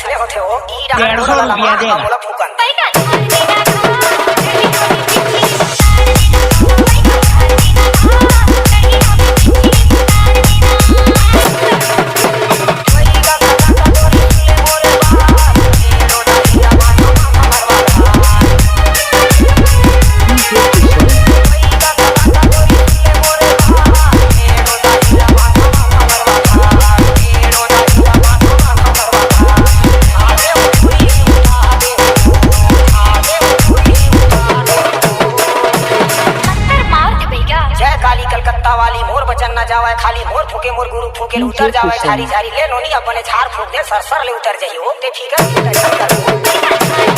कैसे होते हो 150 रुपया देगा। बोला फूकन कलकत्ता वाली मोर बचन न जावे खाली मोर फूके मोर गुरु फूके उतर जावे झारी झारी ले नोनी अपने झाड़ फूक दे सर सर ले उतर जाइयो ते ठीक है